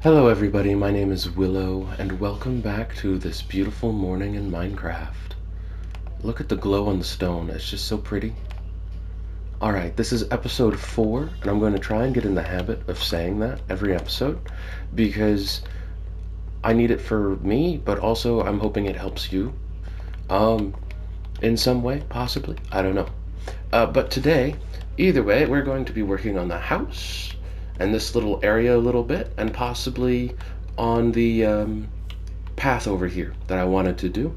Hello everybody, my name is Willow, and welcome back to this beautiful morning in Minecraft. Look at the glow on the stone, it's just so pretty. Alright, this is episode 4, and I'm going to try and get in the habit of saying that every episode, because I need it for me, but also I'm hoping it helps you. In some way, possibly, I don't know. But today, either way, we're going to be working on the house, and this little area a little bit, and possibly on the path over here that I wanted to do.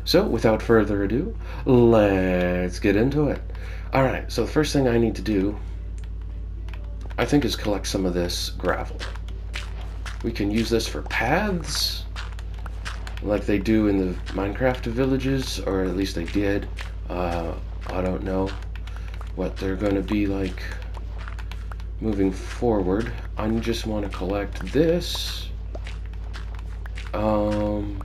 So, without further ado, let's get into it. Alright, so the first thing I need to do, I think, is collect some of this gravel. We can use this for paths, like they do in the Minecraft villages, or at least they did. I don't know what they're going to be like moving forward. I just want to collect this and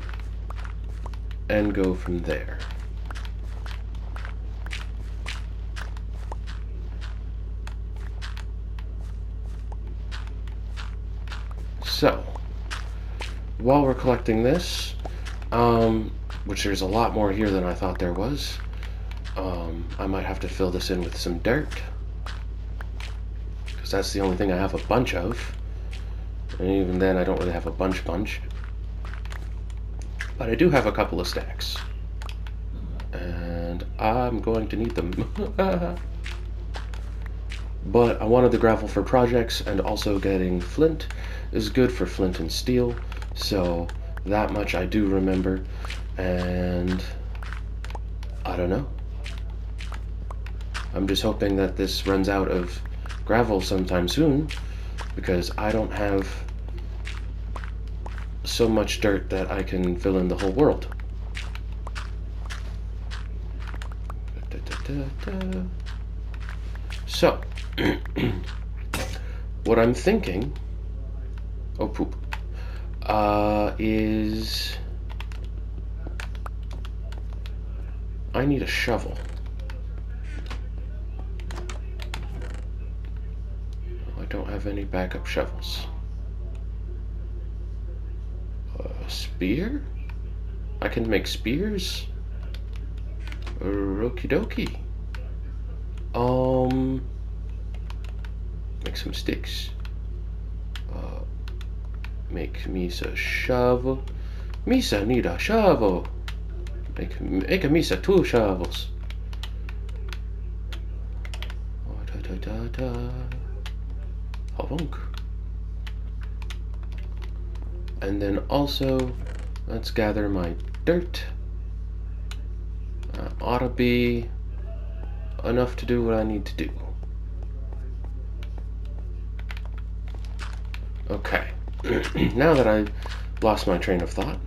go from there. So while we're collecting this, which there's a lot more here than I thought there was, I might have to fill this in with some dirt, because that's the only thing I have a bunch of, and even then I don't really have a bunch, but I do have a couple of stacks, and I'm going to need them. But I wanted the gravel for projects, and also getting flint is good for flint and steel, so that much I do remember, and I don't know. I'm just hoping that this runs out of gravel sometime soon, because I don't have so much dirt that I can fill in the whole world. So, what I'm thinking, oh poop, is I need a shovel. I don't have any backup shovels. A spear? I can make spears? Okie dokie. Make some sticks. Make Misa shovel. Misa need a shovel. Make a Misa 2 shovels. Honk. And then also, let's gather my dirt. Ought to be enough to do what I need to do. Okay. Now that I've lost my train of thought,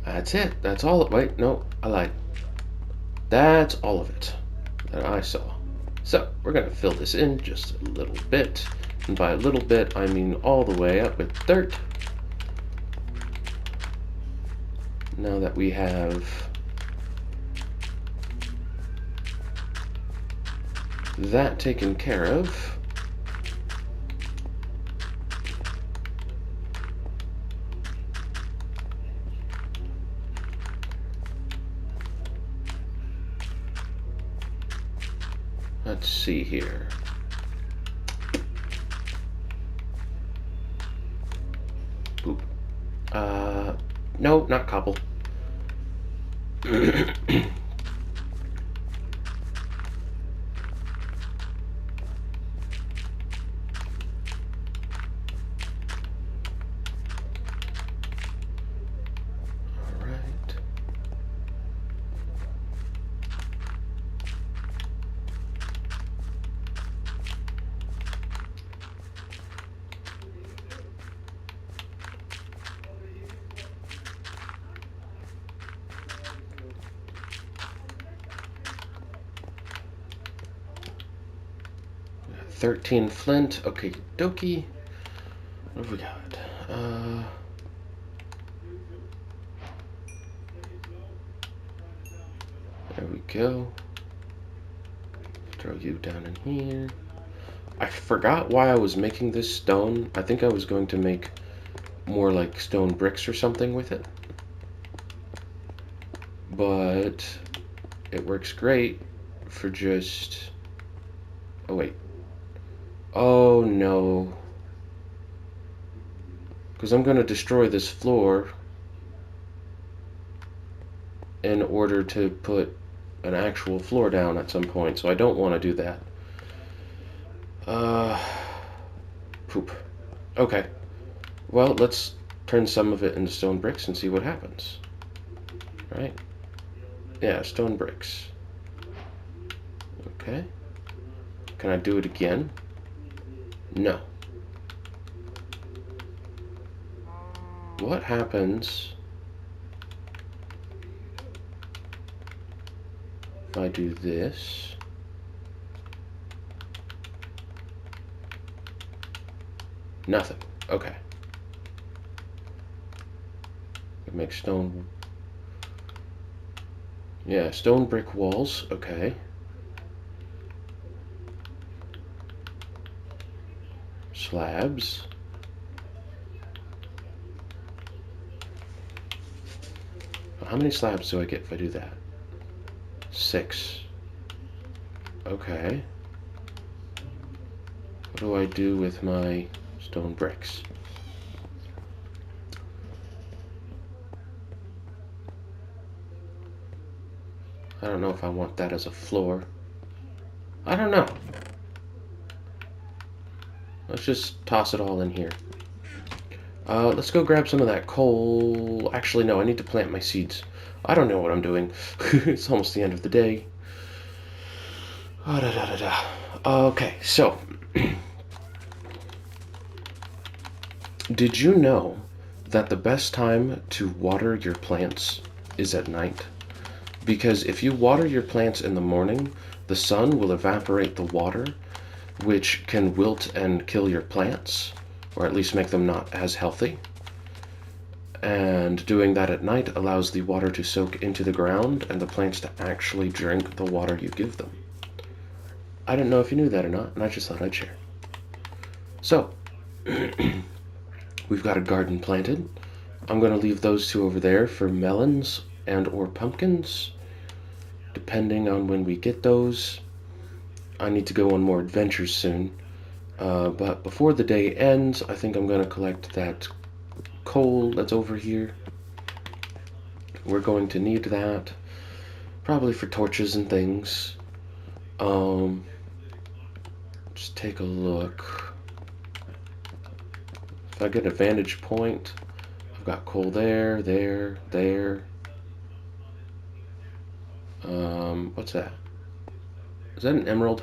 that's it. That's all. Wait, no, I lied. That's all of it that I saw. So we're going to fill this in just a little bit. And by a little bit, I mean all the way up with dirt. Now that we have that taken care of, let's see here. Boop. No, not cobble. Alright. We got 13 flint. Okay, dokie. What have we got? There we go. Throw you down in here. I forgot why I was making this stone. I think I was going to make more like stone bricks or something with it. But it works great for just... Oh, wait. Oh, no. Because I'm going to destroy this floor in order to put an actual floor down at some point. So I don't want to do that. Poop. Okay. Well, let's turn some of it into stone bricks and see what happens. Right? Yeah, stone bricks. Okay. Can I do it again? No. What happens if I do this? Nothing. Okay. Make stone... Yeah, stone brick walls. Okay. Slabs. How many slabs do I get if I do that? 6. Okay. What do I do with my stone bricks? I don't know if I want that as a floor. I don't know. Let's just toss it all in here. Let's go grab some of that coal. Actually, no, I need to plant my seeds. I don't know what I'm doing. It's almost the end of the day. Okay, so. Did you know that the best time to water your plants is at night? Because if you water your plants in the morning, the sun will evaporate the water, which can wilt and kill your plants, or at least make them not as healthy. And doing that at night allows the water to soak into the ground and the plants to actually drink the water you give them. I didn't know if you knew that or not, and I just thought I'd share. So, we've got a garden planted. I'm going to leave those two over there for melons and or pumpkins, depending on when we get those. I need to go on more adventures soon. But before the day ends, I think I'm going to collect that coal that's over here. We're going to need that, probably for torches and things. Just take a look. If I get a vantage point, I've got coal there, there, there. What's that? Is that an emerald?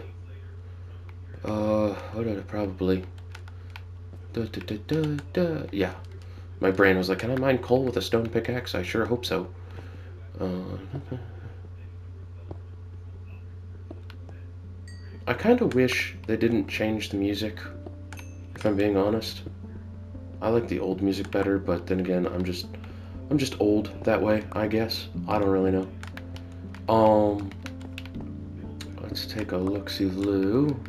What did I probably... Yeah. My brain was like, can I mine coal with a stone pickaxe? I sure hope so. I kind of wish they didn't change the music, if I'm being honest. I like the old music better, but then again, I'm just old that way, I guess. I don't really know. Let's take a look-see-loo.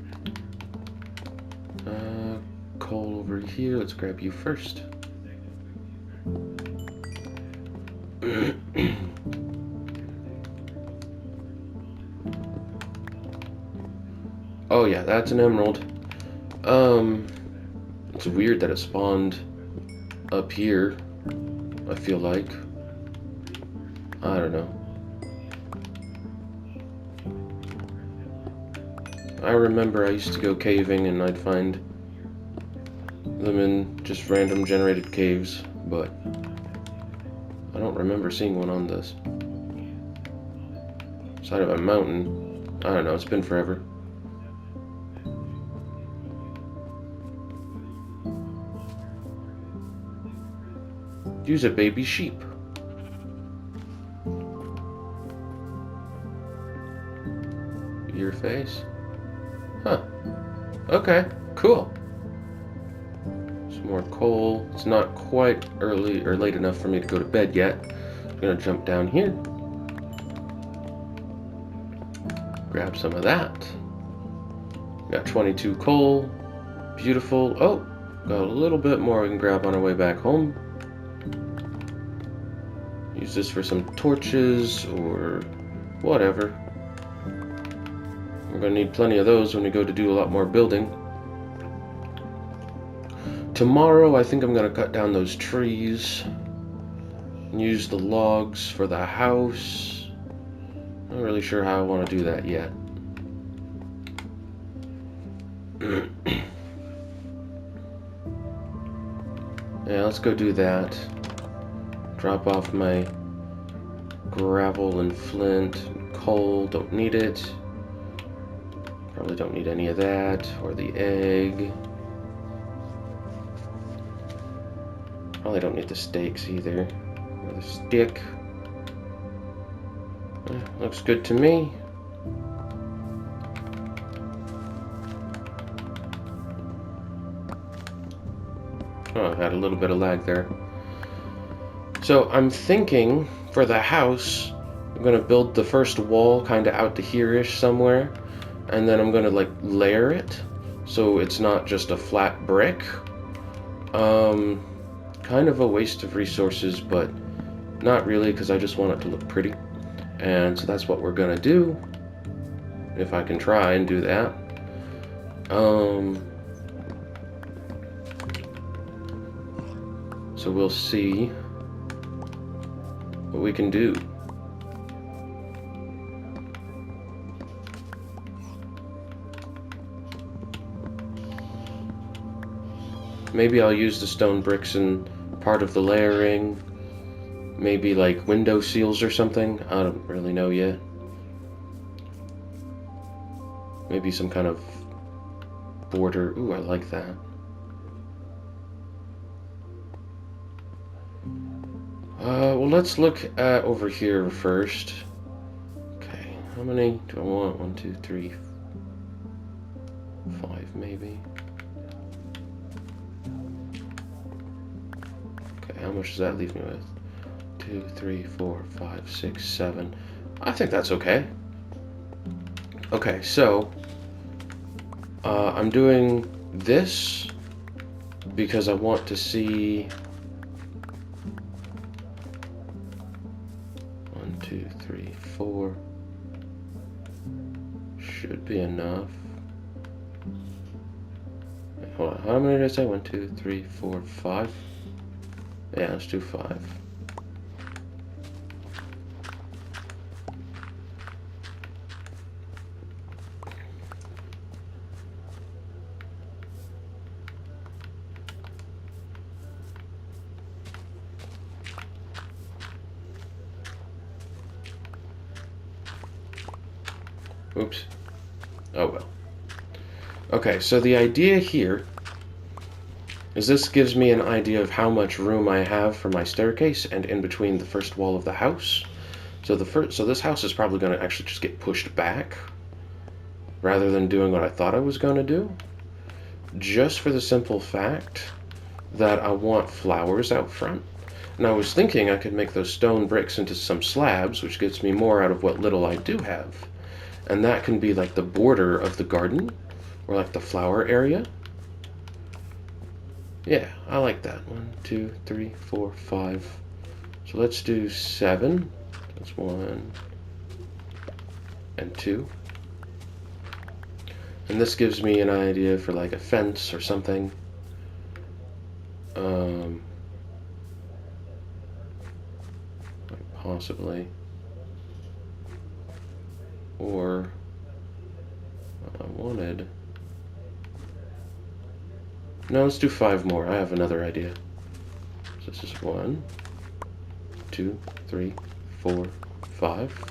Coal over here. Let's grab you first. Oh yeah, that's an emerald. It's weird that it spawned up here, I feel like. I don't know. I remember I used to go caving and I'd find them in just random generated caves, but I don't remember seeing one on this side of a mountain. I don't know, it's been forever. Use a baby sheep. Your face? Huh. Okay, cool. Some more coal. It's not quite early or late enough for me to go to bed yet. I'm gonna jump down here. Grab some of that. Got 22 coal. Beautiful. Oh, got a little bit more we can grab on our way back home. Use this for some torches or whatever. We're going to need plenty of those when we go to do a lot more building. Tomorrow, I think I'm going to cut down those trees and use the logs for the house. Not really sure how I want to do that yet. Yeah, let's go do that. Drop off my gravel and flint and coal. Don't need it. Probably don't need any of that. Or the egg. Probably don't need the stakes either. Or the stick. Looks good to me. Oh, I had a little bit of lag there. So I'm thinking for the house, I'm going to build the first wall kind of out to here-ish somewhere. And then I'm going to like layer it so it's not just a flat brick. Kind of a waste of resources, but not really because I just want it to look pretty. And so that's what we're going to do. If I can try and do that. So we'll see what we can do. Maybe I'll use the stone bricks in part of the layering. Maybe like window seals or something. I don't really know yet. Maybe some kind of border. Ooh, I like that. Well, let's look at over here first. Okay, how many do I want? 1, 2, 3, 5 maybe. Okay, how much does that leave me with? 2, 3, 4, 5, 6, 7. I think that's okay. Okay, so I'm doing this because I want to see 1, 2, 3, 4 should be enough. Wait, hold on, how many did I say? 1, 2, 3, 4, 5. Yeah, let's do 5. Oops. Oh well. Okay, so the idea here is this gives me an idea of how much room I have for my staircase and in between the first wall of the house. So this house is probably going to actually just get pushed back rather than doing what I thought I was going to do. Just for the simple fact that I want flowers out front. And I was thinking I could make those stone bricks into some slabs, which gets me more out of what little I do have. And that can be like the border of the garden, or like the flower area. Yeah, I like that. 1, 2, 3, 4, 5. So let's do 7. That's 1 and 2. And this gives me an idea for like a fence or something. Like possibly. Or I wanted. No, let's do 5 more. I have another idea. So this is 1, 2, 3, 4, 5.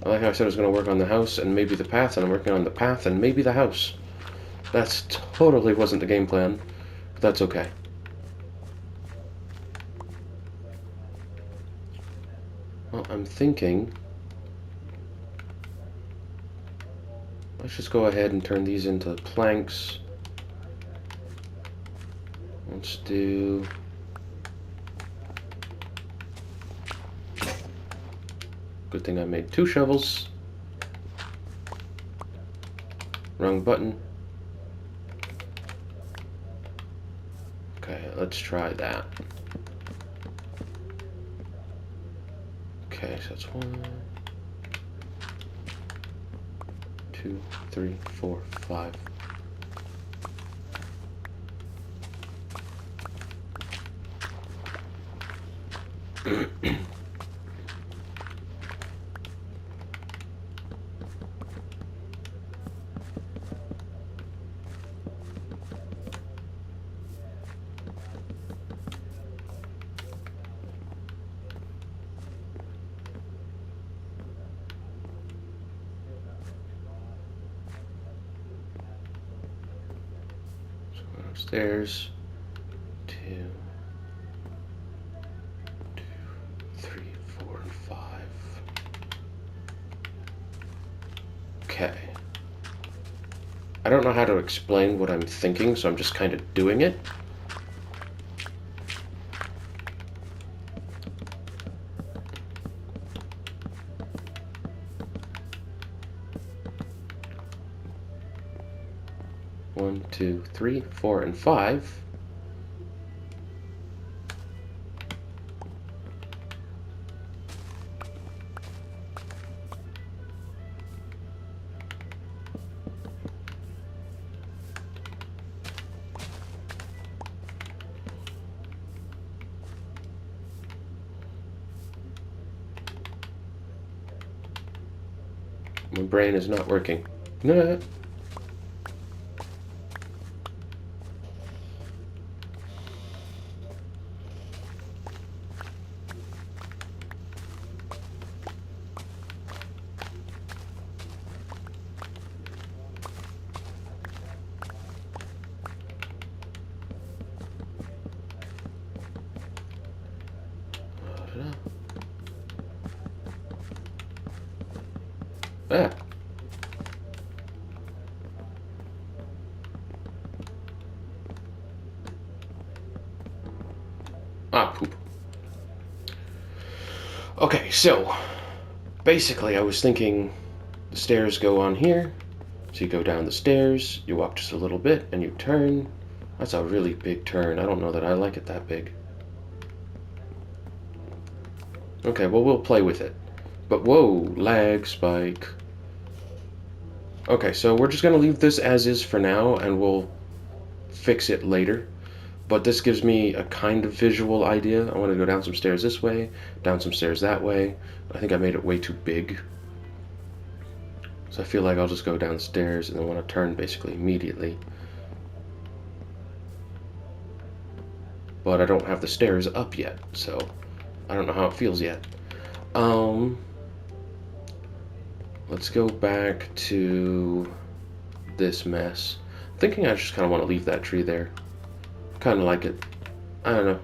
Like I said, I was going to work on the house and maybe the path, and I'm working on the path and maybe the house. That's totally wasn't the game plan, but that's okay. Well, I'm thinking let's just go ahead and turn these into planks. Let's do Good thing I made 2 shovels. Wrong button. Okay, let's try that. Okay, so that's 1, 2, 3, 4, 5. Upstairs. 2, 3, 4, and 5. Okay. I don't know how to explain what I'm thinking, so I'm just kind of doing it. One, 2, 3, 4, and 5. My brain is not working. No. Ah. Ah, poop. Okay, so basically I was thinking the stairs go on here. So you go down the stairs, you walk just a little bit, and you turn. That's a really big turn. I don't know that I like it that big. Okay, well, we'll play with it. But whoa, lag spike. Okay, so we're just going to leave this as is for now, and we'll fix it later. But this gives me a kind of visual idea. I want to go down some stairs this way, down some stairs that way. I think I made it way too big. So I feel like I'll just go downstairs and then want to turn basically immediately. But I don't have the stairs up yet, so I don't know how it feels yet. Let's go back to this mess. I'm thinking I just kind of want to leave that tree there. Kind of like it. I don't know.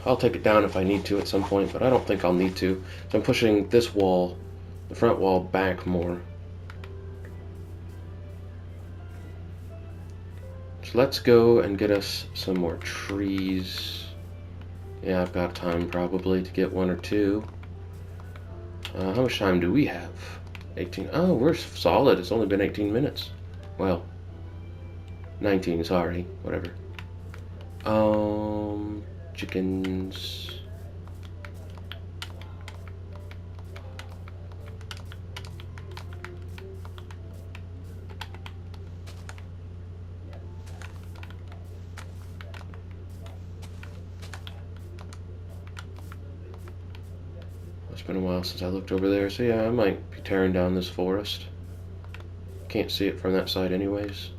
I'll take it down if I need to at some point, but I don't think I'll need to. So I'm pushing this wall, the front wall, back more. So let's go and get us some more trees. Yeah, I've got time probably to get 1 or 2. How much time do we have? 18. Oh, we're solid. It's only been 18 minutes. Well, 19, sorry. Whatever. Chickens. It's been a while since I looked over there, so yeah, I might be tearing down this forest. Can't see it from that side anyways.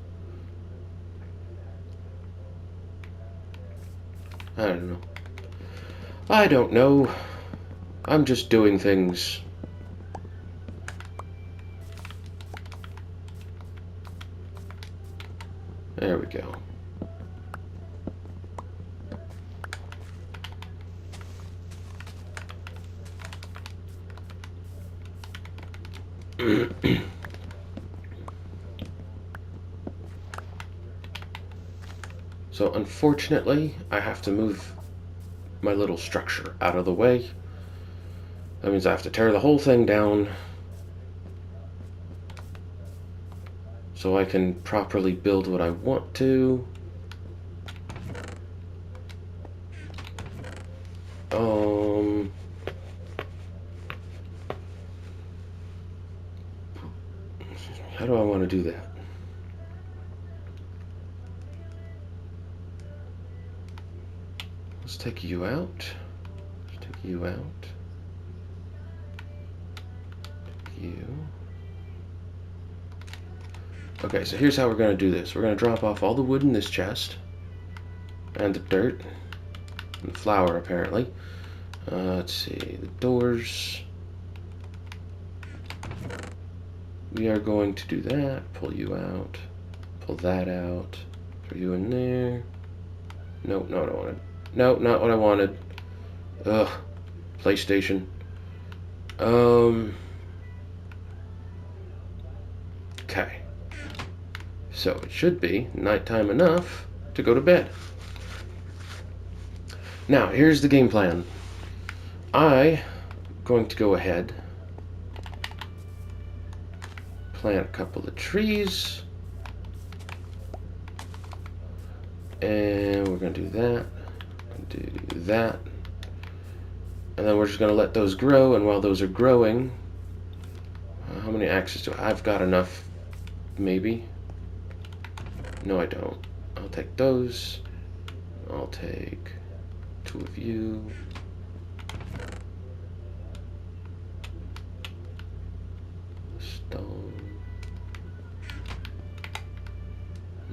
I don't know. I don't know. I'm just doing things. There we go. So unfortunately, I have to move my little structure out of the way. That means I have to tear the whole thing down so I can properly build what I want to. How do I want to do that? Let's take you out. Let's take you out. Take you. Okay, so here's how we're going to do this. We're going to drop off all the wood in this chest. And the dirt. And the flour, apparently. Let's see. The doors. We are going to do that. Pull you out. Pull that out. Throw you in there. Nope, not what I wanted. Nope, not what I wanted. Ugh. PlayStation. Okay. So it should be nighttime enough to go to bed. Now, here's the game plan. I'm going to go ahead, plant a couple of trees, and we're going to do that, do that, and then we're just going to let those grow, and while those are growing, how many axes do I've got enough, maybe? No, I don't. I'll take those. I'll take 2 of you. Stone.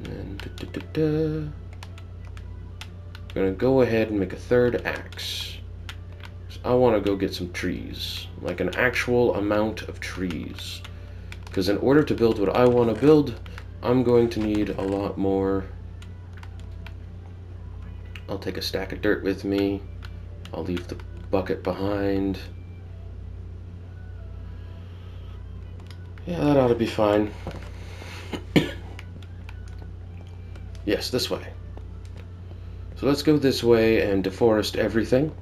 And then I'm gonna go ahead and make a 3rd axe. So I want to go get some trees, like an actual amount of trees. Because in order to build what I want to build, I'm going to need a lot more. I'll take a stack of dirt with me. I'll leave the bucket behind. Yeah, that ought to be fine. Yes, this way. So let's go this way and deforest everything.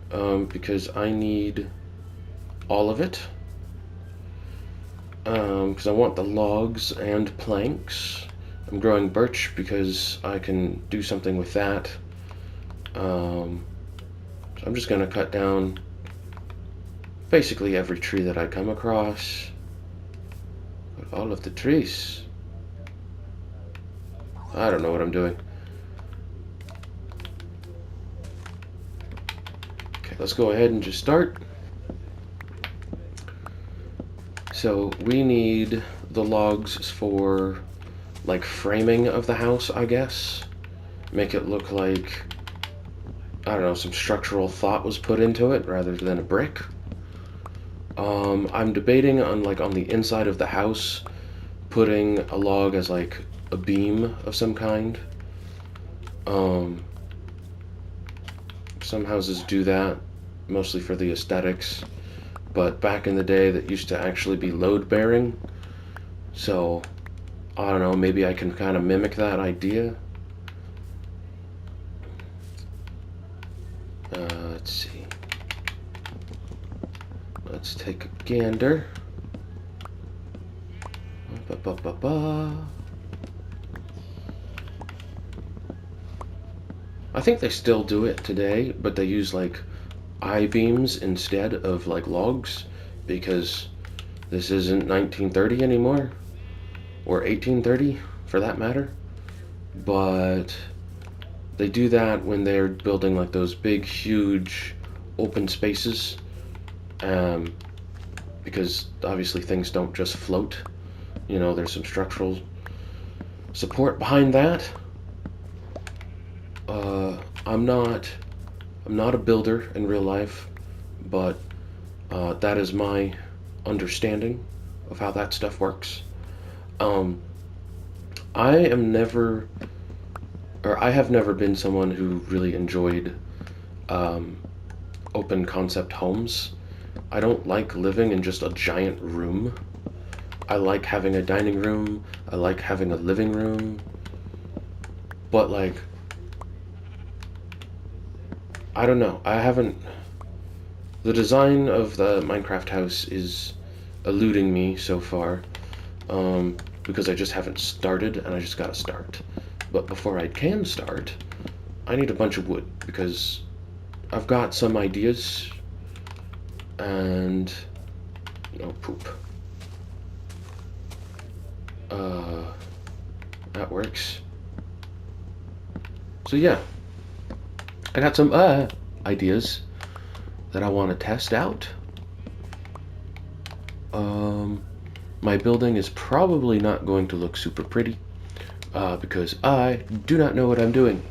Because I need all of it. Because I want the logs and planks. I'm growing birch because I can do something with that. So I'm just going to cut down basically every tree that I come across. All of the trees. I don't know what I'm doing. Okay, let's go ahead and just start. So we need the logs for like framing of the house, I guess. Make it look like, I don't know, some structural thought was put into it rather than a brick. I'm debating on on the inside of the house putting a log as like a beam of some kind. Some houses do that, mostly for the aesthetics, but back in the day that used to actually be load bearing. So I don't know, maybe I can kind of mimic that idea. Let's see. Let's take a gander. I think they still do it today, but they use like I-beams instead of like logs, because this isn't 1930 anymore, or 1830 for that matter. But they do that when they're building like those big, huge open spaces, because obviously things don't just float. You know, there's some structural support behind that. I'm not a builder in real life, but that is my understanding of how that stuff works. I have never been someone who really enjoyed open concept homes. I don't like living in just a giant room. I like having a dining room. I like having a living room. But I don't know. I haven't The design of the Minecraft house is eluding me so far, because I just haven't started, and I just gotta start. But before I can start, I need a bunch of wood, because I've got some ideas, and... no, poop. That works. So yeah, I got some ideas that I want to test out. My building is probably not going to look super pretty because I do not know what I'm doing.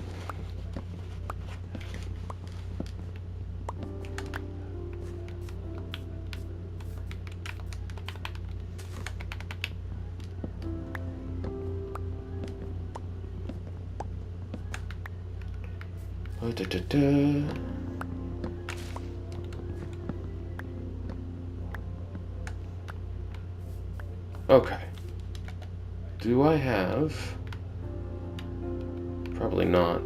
Okay. Do I have... probably not.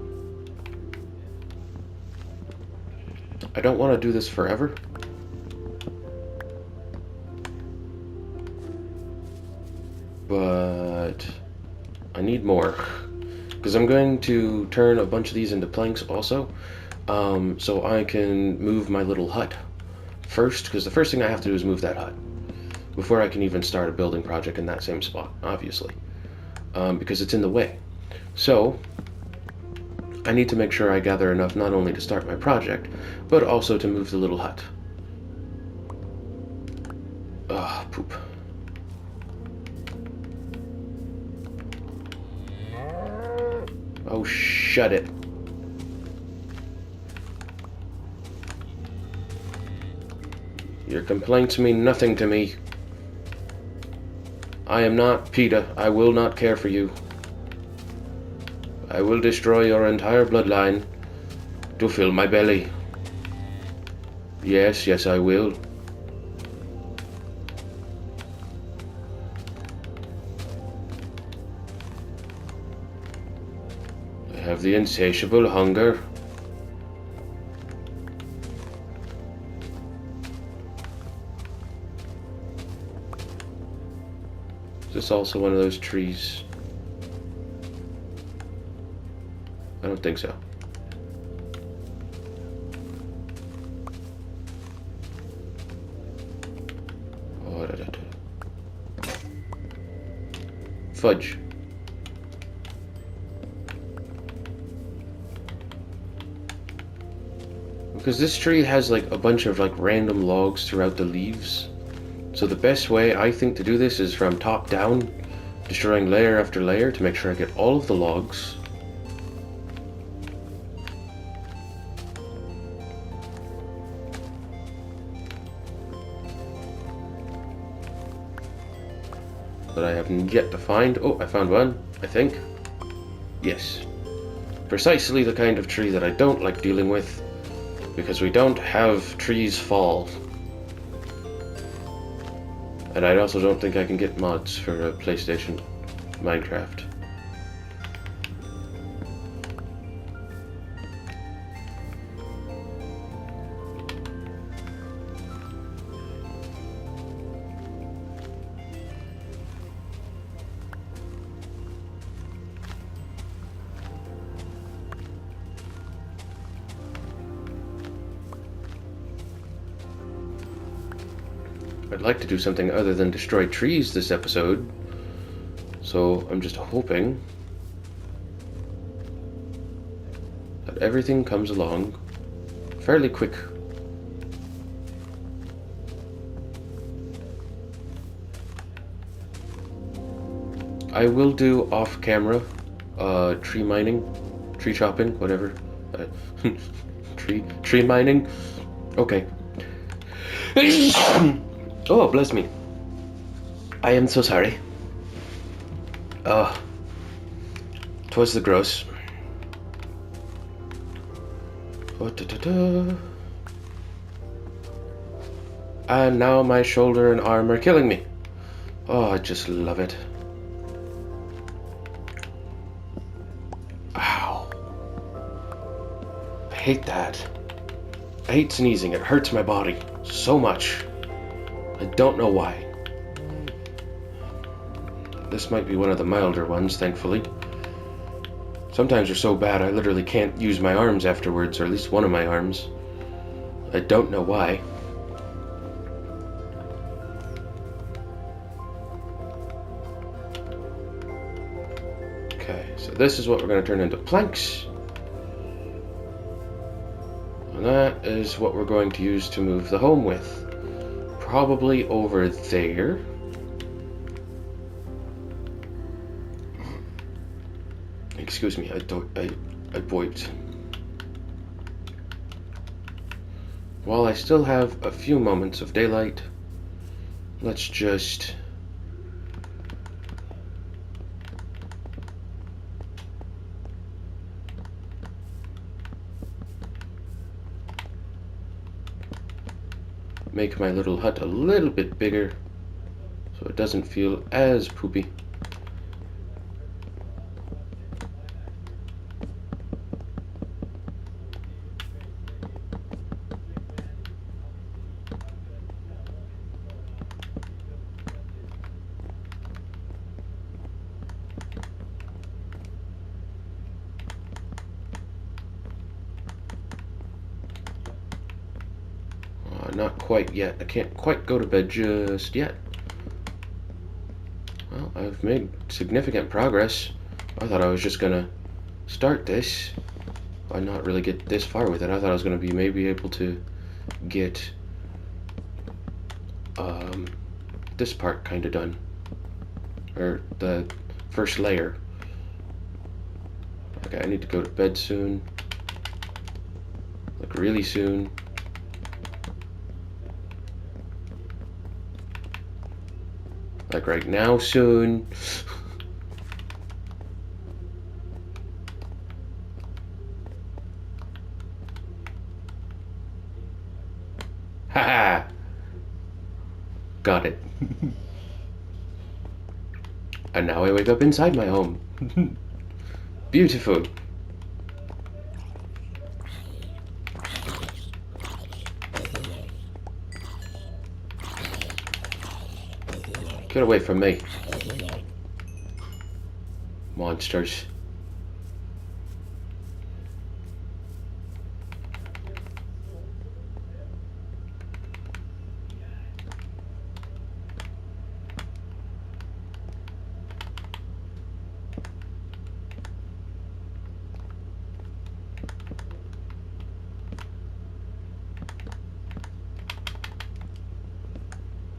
I don't want to do this forever. But I need more. Because I'm going to turn a bunch of these into planks also. So I can move my little hut first. Because the first thing I have to do is move that hut before I can even start a building project in that same spot, obviously. Because it's in the way. So I need to make sure I gather enough not only to start my project, but also to move the little hut. Ugh, poop. Oh, shut it. Your complaints mean nothing to me. I am not PETA. I will not care for you. I will destroy your entire bloodline to fill my belly. Yes, yes, I will. I have the insatiable hunger. Is this also one of those trees? I don't think so. Oh, fudge. Because this tree has like a bunch of like random logs throughout the leaves. So the best way I think to do this is from top down, destroying layer after layer to make sure I get all of the logs. That I have yet to find. Oh, I found one, I think. Yes. Precisely the kind of tree that I don't like dealing with, because we don't have trees fall. And I also don't think I can get mods for PlayStation Minecraft. I'd like to do something other than destroy trees this episode, so I'm just hoping that everything comes along fairly quick. I will do off-camera tree mining, tree chopping, whatever. Tree mining. Okay. Oh, bless me. I am so sorry. 'Twas the gross. Oh, and now my shoulder and arm are killing me. Oh, I just love it. Ow. I hate that. I hate sneezing. It hurts my body so much. I don't know why. This might be one of the milder ones, thankfully. Sometimes they're so bad I literally can't use my arms afterwards, or at least one of my arms. I don't know why. Okay, so this is what we're going to turn into planks. And that is what we're going to use to move the home with. Probably over there. Excuse me, I wiped. While I still have a few moments of daylight, let's just make my little hut a little bit bigger so it doesn't feel as poopy. Not quite yet. I can't quite go to bed just yet. Well, I've made significant progress. I thought I was just gonna start this and not really get this far with it. I thought I was gonna be maybe able to get this part kind of done, or the first layer. Okay, I need to go to bed soon, like really soon. Like right now soon. Haha! Got it. And now I wake up inside my home. Beautiful. Get away from me. Monsters.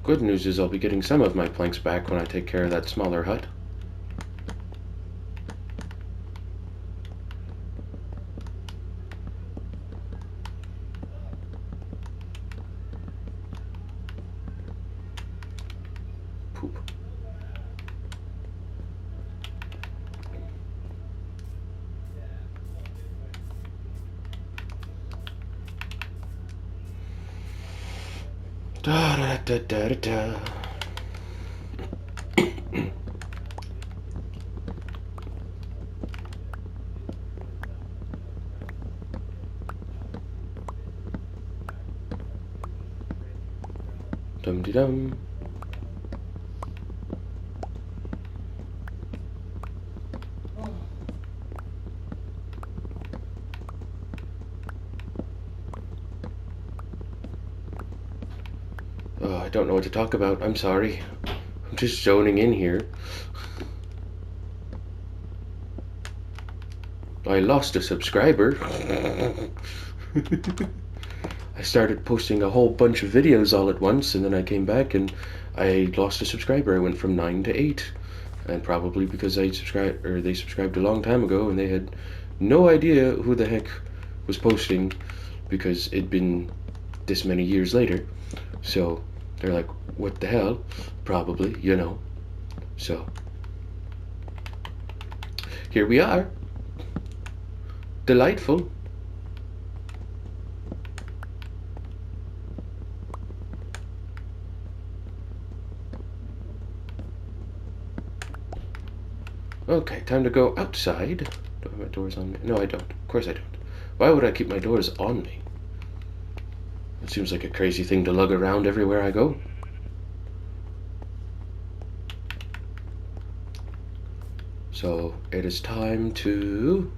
Good news is I'll be getting some of my planks back when I take care of that smaller hut. Poop. Da da da da da da. Dum de dum. Oh, I don't know what to talk about. I'm sorry. I'm just zoning in here. I lost a subscriber. I started posting a whole bunch of videos all at once, and then I came back and I lost a subscriber. I went from 9 to 8, and probably because they subscribed a long time ago, and they had no idea who the heck was posting because it'd been this many years later. So they're like, what the hell? Probably, you know. So here we are. Delightful. Okay, time to go outside. Do I have my doors on me? No, I don't. Of course I don't. Why would I keep my doors on me? It seems like a crazy thing to lug around everywhere I go. So it is time to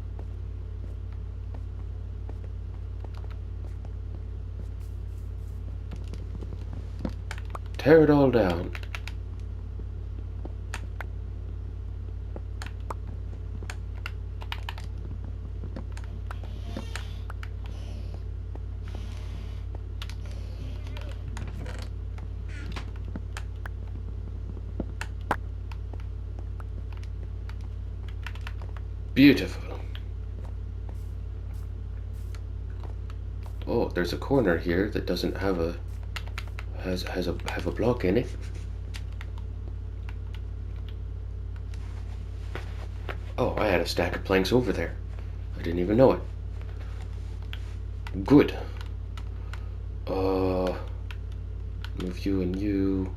tear it all down. Beautiful. Oh, there's a corner here that doesn't have a have a block in it. Oh, I had a stack of planks over there. I didn't even know it. Good. Move you and you.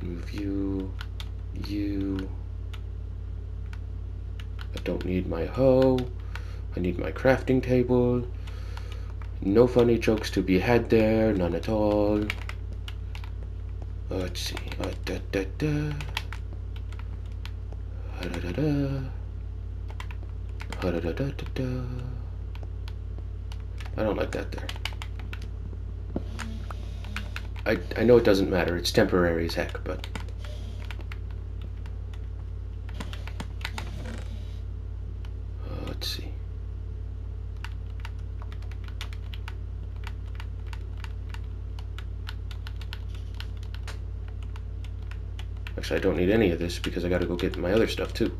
Move you. You. I don't need my hoe. I need my crafting table. No funny jokes to be had there. None at all. Let's see. Da da da. Da da da da. Da da da da da. I don't like that there. I know it doesn't matter. It's temporary as heck, but let's see. Actually, I don't need any of this because I got to go get my other stuff too.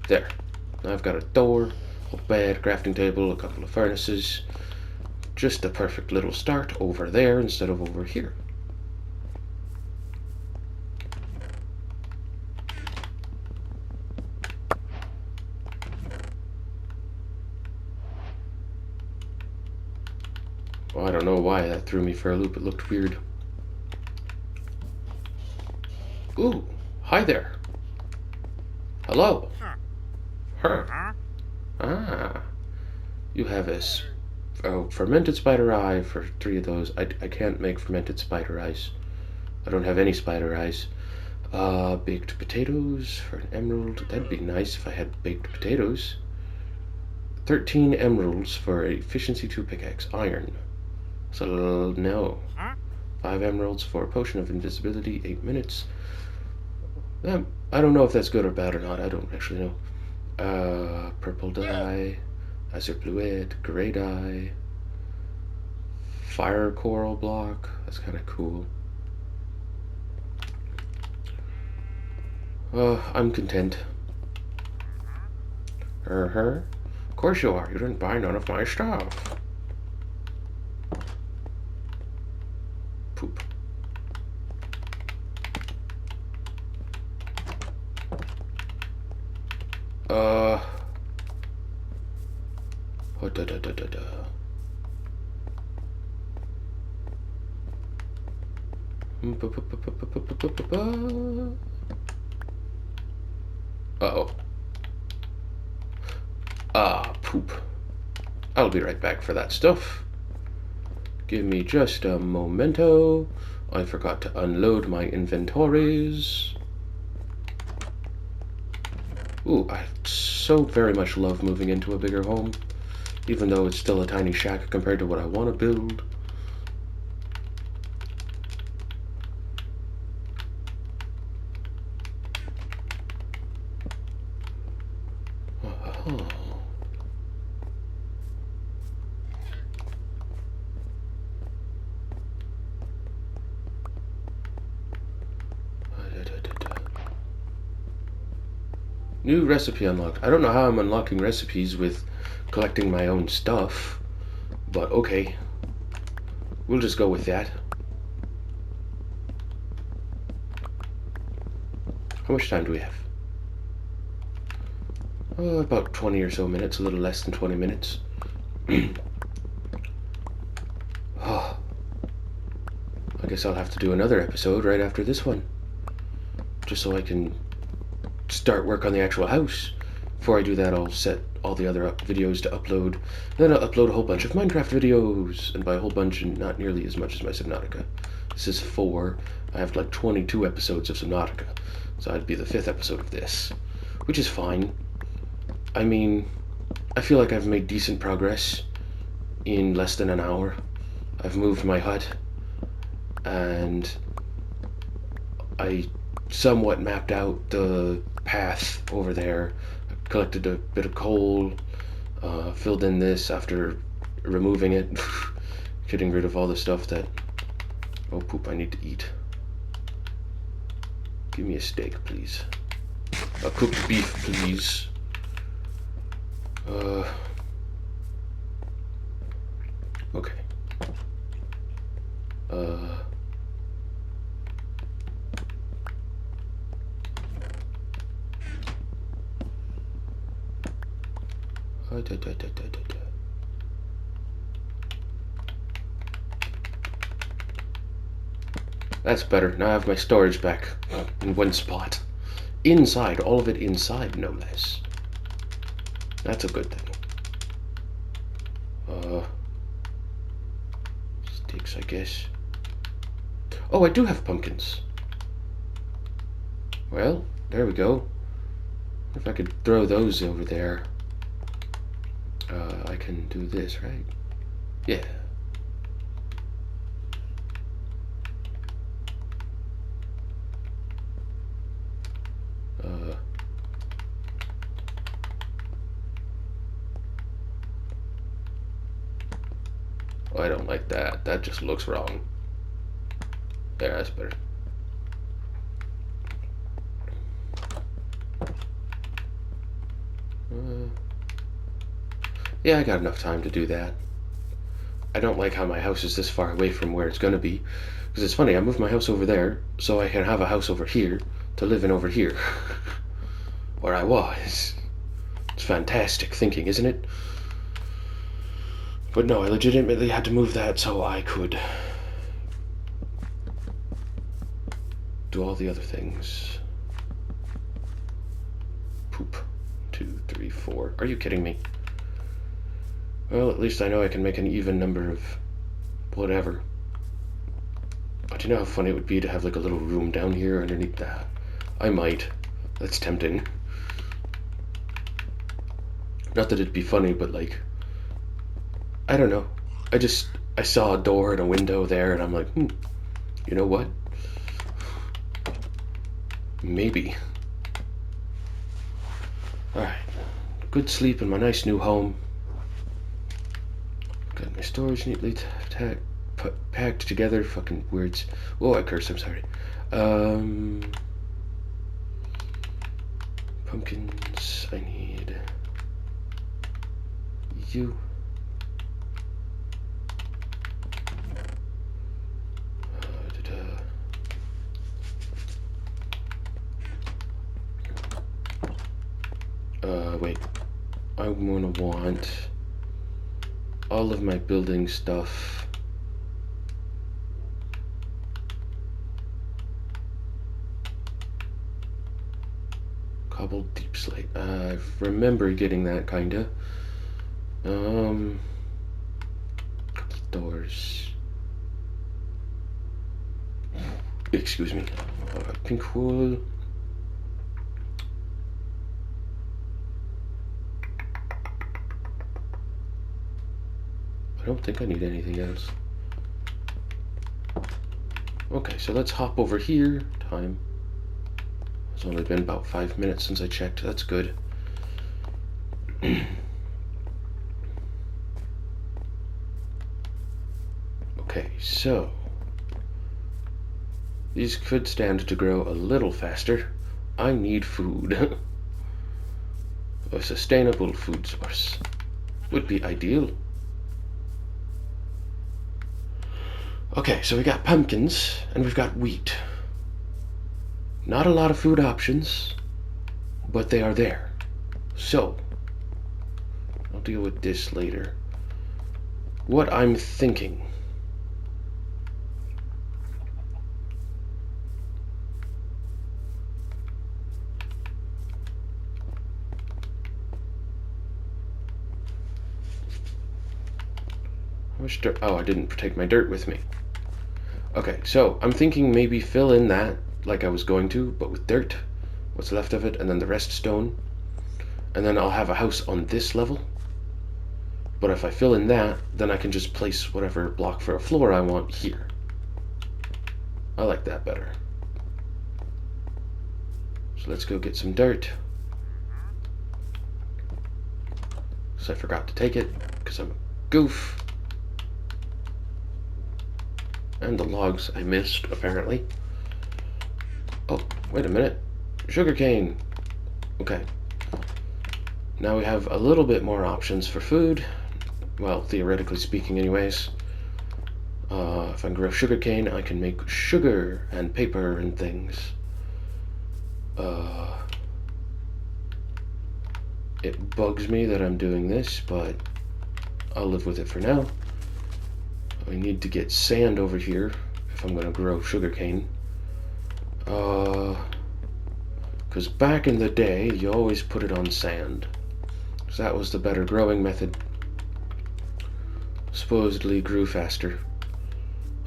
There. Now I've got a door, a bed, crafting table, a couple of furnaces. Just a perfect little start over there instead of over here. Well, I don't know why that threw me for a loop. It looked weird. Ooh, hi there. Hello. Huh. Ah. You have a fermented spider eye for 3 of those. I can't make fermented spider eyes. I don't have any spider eyes. Baked potatoes for an emerald. That'd be nice if I had baked potatoes. 13 emeralds for a efficiency 2 pickaxe. Iron. So, no. 5 emeralds for a potion of invisibility. 8 minutes. I don't know if that's good or bad or not. I don't actually know. Purple dye, azure bluette, gray dye, fire coral block. That's kind of cool. I'm content. Of course you are. You didn't buy none of my stuff. Poop. Oh, da da da da da. Uh-oh. Poop. I'll be right back for that stuff. Give me just a momento. I forgot to unload my inventories. Ooh, I so very much love moving into a bigger home, even though it's still a tiny shack compared to what I want to build. New recipe unlocked. I don't know how I'm unlocking recipes with collecting my own stuff, but okay. We'll just go with that. How much time do we have? About 20 or so minutes, a little less than 20 minutes. Oh, I guess I'll have to do another episode right after this one, just so I can start work on the actual house. Before I do that, I'll set all the other videos to upload. Then I'll upload a whole bunch of Minecraft videos, and by a whole bunch, not nearly as much as my Subnautica. This is 4. I have like 22 episodes of Subnautica, so I'd be the 5th episode of this, which is fine. I mean, I feel like I've made decent progress in less than an hour. I've moved my hut, and I somewhat mapped out the path over there. I collected a bit of coal, filled in this after removing it, getting rid of all the stuff that... Oh, poop, I need to eat. Give me a steak, please. A cooked beef, please. Okay. That's better. Now I have my storage back in one spot. Inside, all of it inside, no less. That's a good thing. Sticks, I guess. Oh, I do have pumpkins. Well, there we go. If I could throw those over there, I can do this, right? Yeah. Oh, I don't like that. That just looks wrong. There, that's better. Yeah, I got enough time to do that. I don't like how my house is this far away from where it's gonna be. Because it's funny, I moved my house over there so I can have a house over here to live in over here. Where I was. It's fantastic thinking, isn't it? But no, I legitimately had to move that so I could do all the other things. Poop. 2, 3, 4. Are you kidding me? Well, at least I know I can make an even number of whatever. But you know how funny it would be to have like a little room down here underneath that? I might. That's tempting. Not that it'd be funny, but like, I don't know. I saw a door and a window there, and I'm like, you know what? Maybe. Alright. Good sleep in my nice new home. Got my storage neatly packed together. Fucking words. Oh, I cursed, I'm sorry. Pumpkins. I need you. Wait. I'm gonna want all of my building stuff. Cobbled deep slate. I remember getting that kinda. Doors. Excuse me. Pink wool. I don't think I need anything else. Okay, so let's hop over here. Time. It's only been about 5 minutes since I checked. That's good. Okay, so these could stand to grow a little faster. I need food. A sustainable food source would be ideal. Okay, so we got pumpkins and we've got wheat. Not a lot of food options, but they are there. So, I'll deal with this later. What I'm thinking. much dirt? Oh, I didn't take my dirt with me. Okay, so I'm thinking maybe fill in that like I was going to, but with dirt, what's left of it, and then the rest stone. And then I'll have a house on this level. But if I fill in that, then I can just place whatever block for a floor I want here. I like that better. So let's go get some dirt. So I forgot to take it, because I'm a goof. And the logs I missed, apparently. Oh, wait a minute. Sugarcane. Okay. Now we have a little bit more options for food. Well, theoretically speaking anyways. If I can grow sugarcane, I can make sugar and paper and things. It bugs me that I'm doing this, but I'll live with it for now. I need to get sand over here if I'm going to grow sugarcane. Because back in the day, you always put it on sand. Because that was the better growing method. Supposedly grew faster.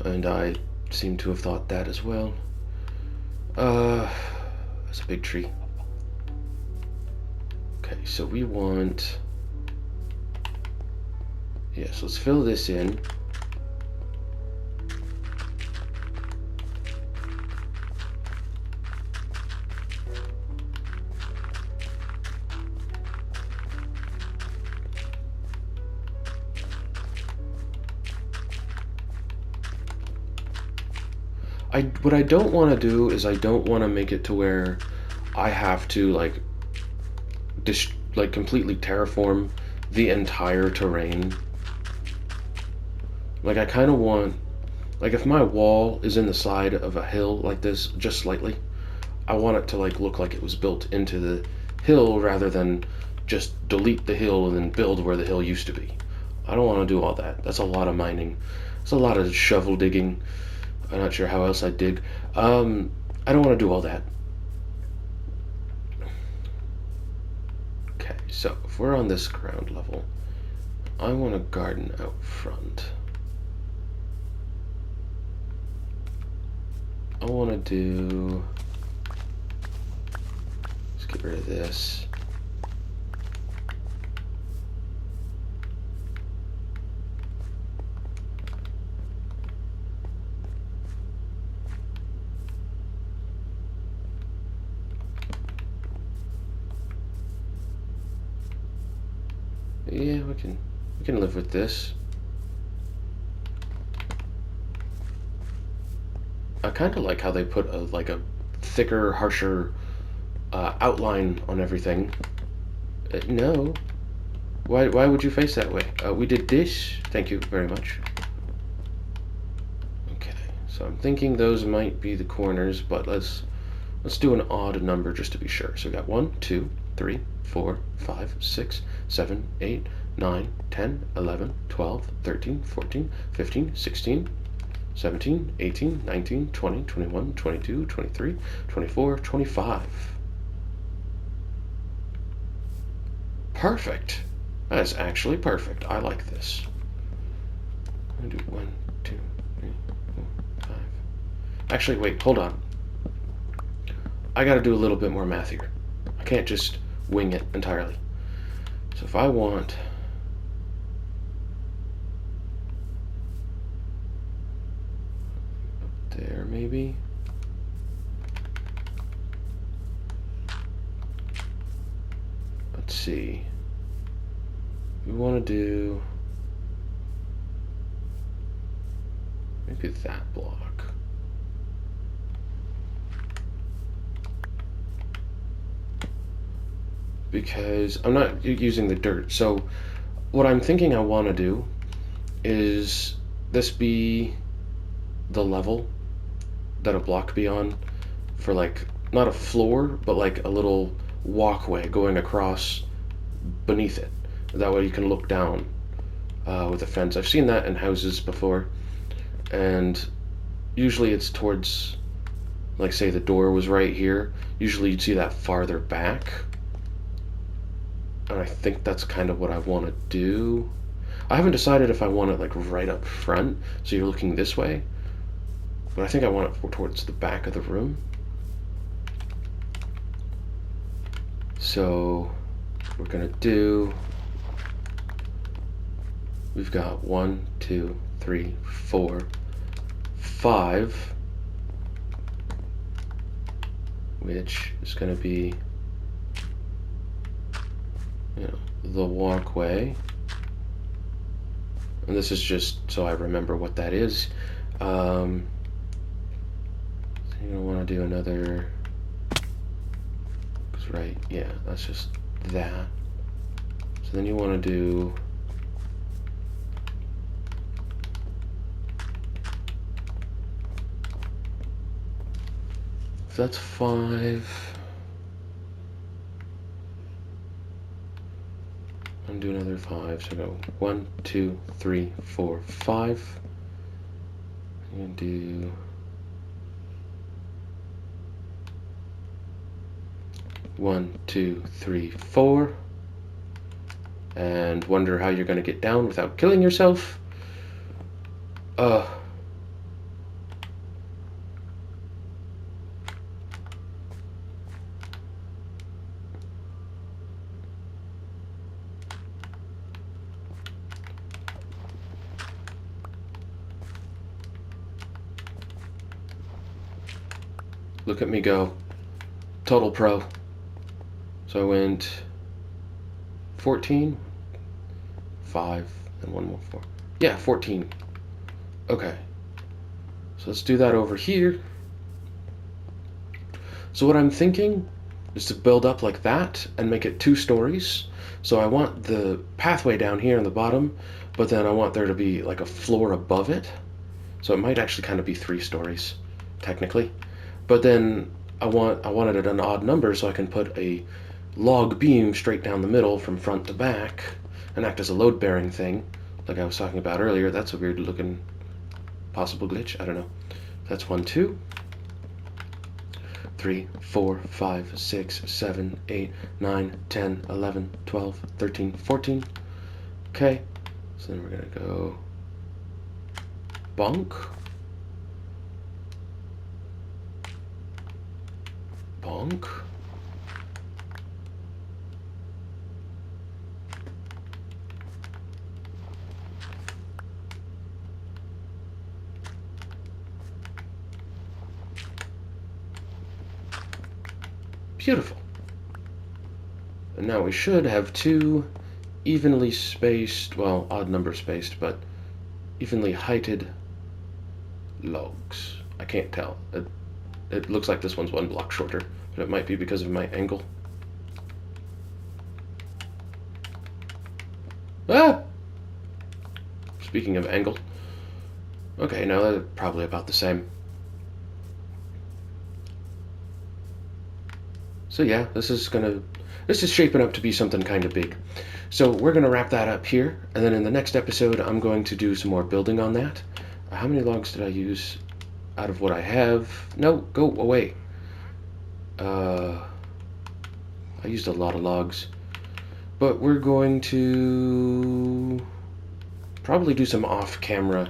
And I seem to have thought that as well. That's a big tree. Okay, so we want... Yes, let's fill this in. What I don't want to do is I don't want to make it to where I have to like completely terraform the entire terrain. Like I kind of want, like if my wall is in the side of a hill like this, just slightly, I want it to like look like it was built into the hill rather than just delete the hill and then build where the hill used to be. I don't want to do all that. That's a lot of mining. It's a lot of shovel digging. I'm not sure how else I'd dig. I don't want to do all that. Okay, so if we're on this ground level, I want a garden out front. I want to do... Let's get rid of this. Yeah, we can live with this. I kind of like how they put a thicker, harsher outline on everything. No. Why would you face that way? We did this. Thank you very much. Okay, so I'm thinking those might be the corners, but let's do an odd number just to be sure. So we got 1, 2, 3, 4, 5, 6, 7, 8, 9, 10, 11, 12, 13, 14, 15, 16, 17, 18, 19, 20, 21, 22, 23, 24, 25. Perfect. That is actually perfect. I like this. I'm gonna do 1, 2, 3, 4, 5. Actually, wait, hold on. I gotta do a little bit more math here. I can't just wing it entirely. So if I want... up there, maybe? Let's see. We want to do... maybe that block. Because I'm not using the dirt. So what I'm thinking I want to do is this be the level that a block be on for like, not a floor, but like a little walkway going across beneath it. That way you can look down with a fence. I've seen that in houses before, and usually it's towards, like say the door was right here, usually you'd see that farther back. And I think that's kind of what I want to do. I haven't decided if I want it like right up front, so you're looking this way, but I think I want it towards the back of the room. So we're gonna do, we've got 1, 2, 3, 4, 5, which is gonna be, you know, the walkway. And this is just so I remember what that is. So you're gonna want to do another, right, yeah, that's just that. So then you want to do, if that's 5, I'm do another 5. So go 1, 2, 3, 4, 5. And do 1, 2, 3, 4. And wonder how you're gonna get down without killing yourself. Look at me go. Total pro. So I went 14, 5, and 1 more 4. Yeah, 14. Okay. So let's do that over here. So what I'm thinking is to build up like that and make it 2 stories. So I want the pathway down here on the bottom, but then I want there to be like a floor above it. So it might actually kind of be 3 stories, technically. But then I wanted it an odd number so I can put a log beam straight down the middle from front to back and act as a load-bearing thing, like I was talking about earlier. That's a weird-looking possible glitch. I don't know. That's 1, 2, 3, 4, 5, 6, 7, 8, 9, 10, 11, 12, 13, 14. Okay. So then we're going to go bonk. Bonk. Beautiful. And now we should have 2 evenly spaced, well, odd number spaced, but evenly heighted logs. I can't tell. It looks like this one's 1 block shorter, but it might be because of my angle. Ah! Speaking of angle. Okay, no, they're probably about the same. So yeah, this is shaping up to be something kind of big. So we're gonna wrap that up here, and then in the next episode, I'm going to do some more building on that. How many logs did I use out of what I have? No, go away. I used a lot of logs, but we're going to probably do some off-camera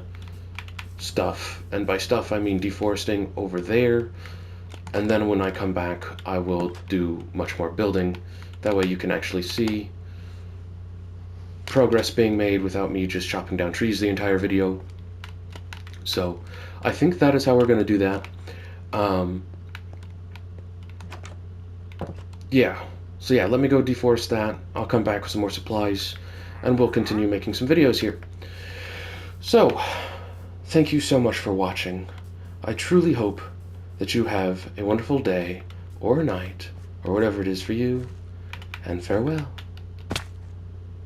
stuff, and by stuff I mean deforesting over there. And then when I come back, I will do much more building. That way you can actually see progress being made without me just chopping down trees the entire video. So I think that is how we're going to do that. Yeah. So yeah, let me go deforest that. I'll come back with some more supplies, and we'll continue making some videos here. So, thank you so much for watching. I truly hope that you have a wonderful day, or night, or whatever it is for you, and farewell.